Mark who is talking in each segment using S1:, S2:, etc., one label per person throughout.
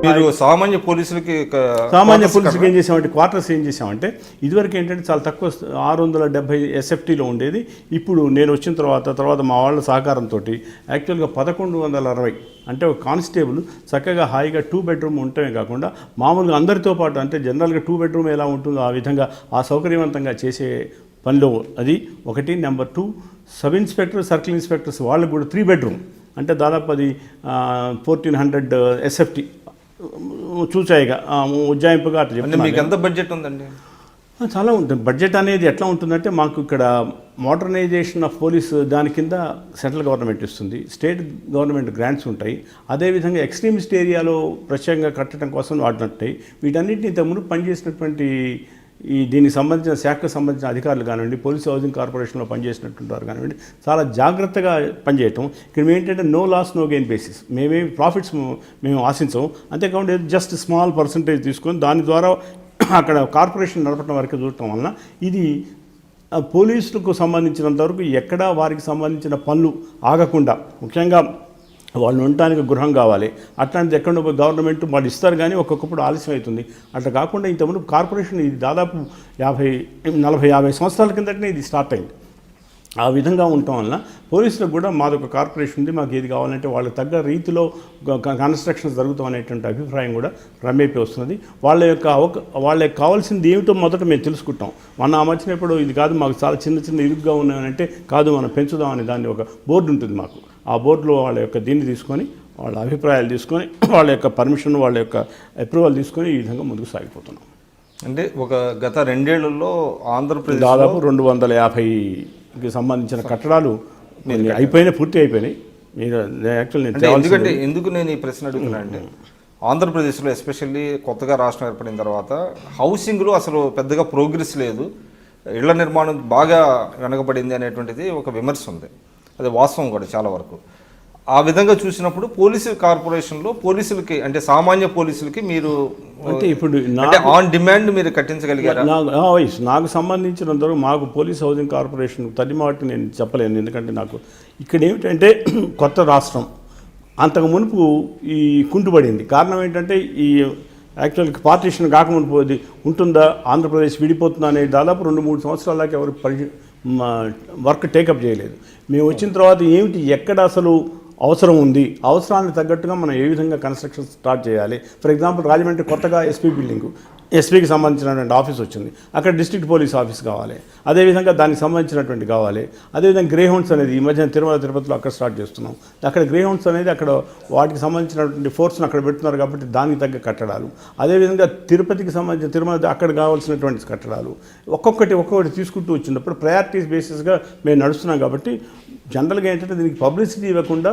S1: మీరు సామాన్య పోలీసులకి
S2: ఏం చేసామంటే క్వార్టర్స్ ఏం చేసామంటే ఇదివరకు ఏంటంటే చాలా తక్కువ 670 ఎస్ఎఫ్టీలో ఉండేది. ఇప్పుడు నేను వచ్చిన తర్వాత మా వాళ్ళ సహకారంతో యాక్చువల్గా 1160 అంటే ఒక కానిస్టేబుల్ చక్కగా హాయిగా 2 బెడ్రూమ్ ఉండటమే కాకుండా మామూలుగా అందరితో పాటు అంటే జనరల్గా 2 బెడ్రూమ్ ఎలా ఉంటుందో ఆ విధంగా ఆ సౌకర్యవంతంగా చేసే పనిలో అది ఒకటి. Number 2, sub inspector, circle inspectors వాళ్ళకు కూడా 3 బెడ్రూమ్ అంటే దాదాపు అది 1400 ఎస్ఎఫ్టీ చూచాయిగా ఉజ్జాయింపుగా అట్లా చెప్తే
S1: మీకు ఎంత బడ్జెట్ ఉందండి?
S2: చాలా ఉంటుంది. బడ్జెట్ అనేది ఎట్లా ఉంటుందంటే మాకు ఇక్కడ మోడర్నైజేషన్ ఆఫ్ పోలీస్ దాని కింద సెంట్రల్ గవర్నమెంట్ ఇస్తుంది, స్టేట్ గవర్నమెంట్ గ్రాంట్స్ ఉంటాయి. అదేవిధంగా ఎక్స్ట్రీమిస్ట్ ఏరియాలో ప్రత్యేకంగా కట్టడం కోసం వాడినట్టాయి. వీటన్నిటిని ఇంతకుముందు పనిచేసినటువంటి దీనికి సంబంధించిన శాఖకు సంబంధించిన అధికారులు కానివ్వండి, పోలీస్ హౌసింగ్ కార్పొరేషన్లో పనిచేసినటువంటి కానివ్వండి, చాలా జాగ్రత్తగా పనిచేయటం. ఇక్కడ ఏంటంటే no loss no gain basis, మేమేమి ప్రాఫిట్స్ మేము ఆశించం. అంతేకాకుండా జస్ట్ స్మాల్ పర్సంటేజ్ తీసుకొని దాని ద్వారా అక్కడ కార్పొరేషన్ నడపడం వరకు చూడటం వలన ఇది పోలీసులకు సంబంధించినంత వరకు ఎక్కడా వారికి సంబంధించిన పనులు ఆగకుండా, ముఖ్యంగా వాళ్ళు ఉండటానికి గృహం కావాలి, అట్లాంటిది ఎక్కడ గవర్నమెంట్ వాళ్ళు ఇస్తారు కానీ ఒక్కొక్కప్పుడు ఆలస్యం అవుతుంది. అట్లా కాకుండా ఇంతకుముందు కార్పొరేషన్ ఇది దాదాపు 40-50 సంవత్సరాల కిందటనే ఇది స్టార్ట్ అయింది. ఆ విధంగా ఉండటం వలన పోలీసులకు కూడా మాదొక కార్పొరేషన్ ఉంది, మాకు ఏది కావాలంటే వాళ్ళకి తగ్గ రీతిలో కన్స్ట్రక్షన్స్ జరుగుతాం అనేటువంటి అభిప్రాయం కూడా రమ్మేపి వస్తున్నది. వాళ్ళకి కావాల్సింది ఏమిటో మొదట మేము తెలుసుకుంటాం. ఆ మధ్యన ఇప్పుడు ఇది కాదు మాకు చాలా చిన్న ఇరుగ్గా ఉన్నాయనంటే కాదు మనం పెంచుదాం అనే దాన్ని ఒక బోర్డు ఉంటుంది మాకు. ఆ బోర్డులో వాళ్ళ యొక్క దీన్ని తీసుకొని వాళ్ళ అభిప్రాయాలు తీసుకొని వాళ్ళ యొక్క పర్మిషన్ వాళ్ళ యొక్క అప్రూవల్ తీసుకొని ఈ విధంగా ముందుకు సాగిపోతున్నాం.
S1: అంటే ఒక గత 2 ఏళ్లలో ఆంధ్రప్రదేశ్
S2: దాదాపు 250కి సంబంధించిన కట్టడాలు పూర్తి అయిపోయినాయి.
S1: ఎందుకు నేను ఈ ప్రశ్న అడుగుతున్నా అంటే ఆంధ్రప్రదేశ్లో ఎస్పెషల్లీ కొత్తగా రాష్ట్రం ఏర్పడిన తర్వాత హౌసింగ్లో అసలు పెద్దగా ప్రోగ్రెస్ లేదు, ఇళ్ల నిర్మాణం బాగా వెనకబడింది అనేటువంటిది ఒక విమర్శ ఉంది. అది వాస్తవం కూడా చాలా వరకు. ఆ విధంగా చూసినప్పుడు పోలీసు కార్పొరేషన్లో పోలీసులకి అంటే సామాన్య పోలీసులకి మీరు
S2: అంటే ఇప్పుడు
S1: ఆన్ డిమాండ్ మీరు కట్టించగలిగారా?
S2: నాకు సంబంధించినంతవరకు మాకు పోలీస్ హౌసింగ్ కార్పొరేషన్ తల్లిమాట నేను చెప్పలేను. ఎందుకంటే నాకు ఇక్కడ ఏమిటంటే కొత్త రాష్ట్రం అంతకు మునుపు ఈ కుంటుపడింది. కారణం ఏంటంటే ఈ యాక్చువల్గా పార్టీషన్ కాకముందు ఉంటుందా ఆంధ్రప్రదేశ్ విడిపోతుందా అనేది దాదాపు 2-3 సంవత్సరాల దాకా ఎవరు వర్క్ టేకప్ చేయలేదు. మేము వచ్చిన తర్వాత ఏమిటి ఎక్కడ అసలు అవసరం ఉంది, అవసరానికి తగ్గట్టుగా మనం ఏ విధంగా కన్స్ట్రక్షన్ స్టార్ట్ చేయాలి. ఫర్ ఎగ్జాంపుల్ రాజమండ్రి కొత్తగా ఎస్పీ బిల్డింగ్, ఎస్పీకి సంబంధించినటువంటి ఆఫీస్ వచ్చింది, అక్కడ డిస్ట్రిక్ట్ పోలీస్ ఆఫీస్ కావాలి, అదేవిధంగా దానికి సంబంధించినటువంటి కావాలి. అదేవిధంగా గ్రే హౌండ్స్ అనేది ఈ మధ్యన తిరుపతిలో అక్కడ స్టార్ట్ చేస్తున్నాం. అక్కడ గ్రే హౌండ్స్ అనేది అక్కడ వాటికి సంబంధించినటువంటి ఫోర్స్ను అక్కడ పెడుతున్నారు కాబట్టి దానికి తగ్గ కట్టడాలు. అదేవిధంగా తిరుపతికి సంబంధించిన తిరుమల అక్కడ కావాల్సినటువంటి కట్టడాలు ఒక్కొక్కటి తీసుకుంటూ వచ్చినప్పుడు ప్రయారిటీస్ బేసిస్గా మేము నడుస్తున్నాం. కాబట్టి జనరల్గా ఏంటంటే దీనికి పబ్లిసిటీ ఇవ్వకుండా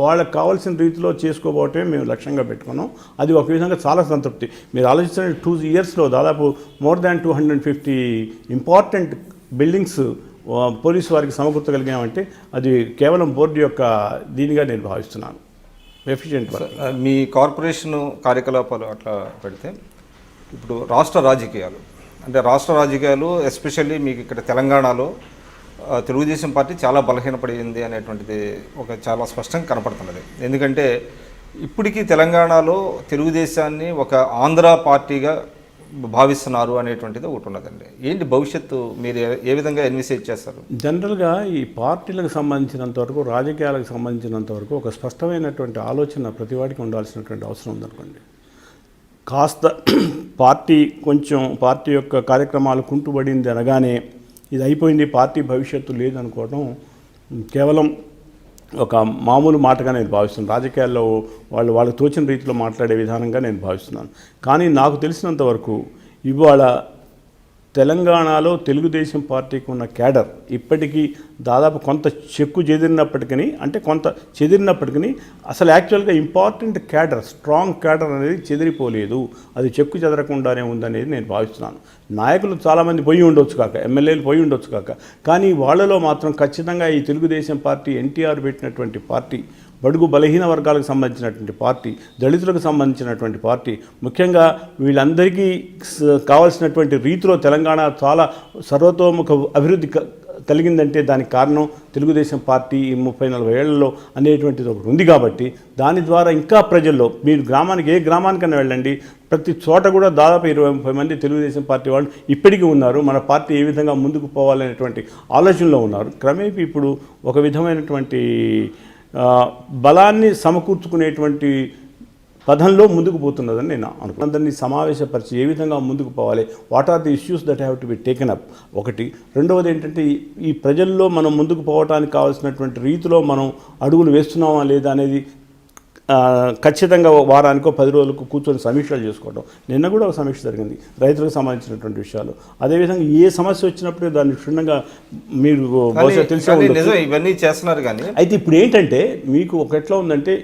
S2: వాళ్ళకి కావాల్సిన రీతిలో చేసుకోబోవటమే మేము లక్ష్యంగా పెట్టుకున్నాం. అది ఒక విధంగా చాలా సంతృప్తి. మీరు ఆలోచించిన 2 ఇయర్స్లో దాదాపు more than 250 important buildings police వారికి సమకూర్చగలిగామంటే అది కేవలం బోర్డు యొక్క దీనిగా నేను భావిస్తున్నాను. ఎఫిషియెంట్
S1: మీ కార్పొరేషన్ కార్యకలాపాలు అట్లా పెడితే ఇప్పుడు రాష్ట్ర రాజకీయాలు ఎస్పెషల్లీ మీకు ఇక్కడ తెలంగాణలో తెలుగుదేశం పార్టీ చాలా బలహీనపడింది అనేటువంటిది చాలా స్పష్టంగా కనపడుతున్నది. ఎందుకంటే ఇప్పటికీ తెలంగాణలో తెలుగుదేశాన్ని ఒక ఆంధ్ర పార్టీగా భావిస్తున్నారు అనేటువంటిది ఒకటి ఉన్నదండి. ఏంటి భవిష్యత్తు మీరు ఏ విధంగా ఎన్విసేజ్ చేస్తారు?
S2: జనరల్గా ఈ పార్టీలకు సంబంధించినంత వరకు, రాజకీయాలకు సంబంధించినంత వరకు ఒక స్పష్టమైనటువంటి ఆలోచన ప్రతి వాడికి ఉండాల్సినటువంటి అవసరం ఉందనుకోండి. కాస్త పార్టీ యొక్క కార్యక్రమాలు కుంటుబడింది అనగానే ఇది అయిపోయింది, పార్టీ భవిష్యత్తు లేదనుకోవడం కేవలం ఒక మామూలు మాటగా నేను భావిస్తున్నాను. రాజకీయాల్లో వాళ్ళకు తోచిన రీతిలో మాట్లాడే విధానంగా నేను భావిస్తున్నాను. కానీ నాకు తెలిసినంత వరకు ఇవాళ తెలంగాణలో తెలుగుదేశం పార్టీకి ఉన్న క్యాడర్ ఇప్పటికీ దాదాపు కొంత చెదిరినప్పటికీ అసలు యాక్చువల్గా ఇంపార్టెంట్ క్యాడర్, స్ట్రాంగ్ క్యాడర్ అనేది చెదిరిపోలేదు, అది చెదరకుండానే ఉందనేది నేను భావిస్తున్నాను. నాయకులు చాలామంది పోయి ఉండొచ్చు కాక, ఎమ్మెల్యేలు పోయి ఉండొచ్చు కాక, కానీ వాళ్ళలో మాత్రం ఖచ్చితంగా ఈ తెలుగుదేశం పార్టీ ఎన్టీఆర్ పెట్టినటువంటి పార్టీ, బడుగు బలహీన వర్గాలకు సంబంధించినటువంటి పార్టీ, దళితులకు సంబంధించినటువంటి పార్టీ, ముఖ్యంగా వీళ్ళందరికీ కావాల్సినటువంటి రీతిలో తెలంగాణ చాలా సర్వతోముఖ అభివృద్ధి కలిగిందంటే దానికి కారణం తెలుగుదేశం పార్టీ ఈ 30-40 ఏళ్లలో అనేటువంటిది ఒకటి ఉంది కాబట్టి దాని ద్వారా ఇంకా ప్రజల్లో మీరు గ్రామానికి ఏ గ్రామానికైనా వెళ్ళండి, ప్రతి చోట కూడా దాదాపు 20-30 మంది తెలుగుదేశం పార్టీ వాళ్ళు ఇప్పటికీ ఉన్నారు. మన పార్టీ ఏ విధంగా ముందుకు పోవాలనేటువంటి ఆలోచనలో ఉన్నారు. క్రమేపీ ఇప్పుడు ఒక విధమైనటువంటి బలాన్ని సమకూర్చుకునేటువంటి పదంలో ముందుకు పోతున్నదని నేను అనుకుంటున్నాను. అందరినీ సమావేశపరిచి ఏ విధంగా ముందుకు పోవాలి, what are the issues that have to be taken up ఒకటి. రెండవది ఏంటంటే ఈ ప్రజల్లో మనం ముందుకు పోవడానికి కావాల్సినటువంటి రీతిలో మనం అడుగులు వేస్తున్నామా లేదా అనేది ఖచ్చితంగా వారానికో 10 రోజులకు కూర్చొని సమీక్షలు చేసుకోవడం. నిన్న కూడా ఒక సమీక్ష జరిగింది రైతులకు సంబంధించినటువంటి విషయాలు. అదేవిధంగా ఏ సమస్య వచ్చినప్పుడు దాన్ని క్షుణ్ణంగా మీరు బహుశా తెలిసే
S1: నిజం ఇవన్నీ చేస్తున్నారు. కానీ
S2: అయితే ఇప్పుడు ఏంటంటే మీకు ఒక ఎట్లా ఉందంటే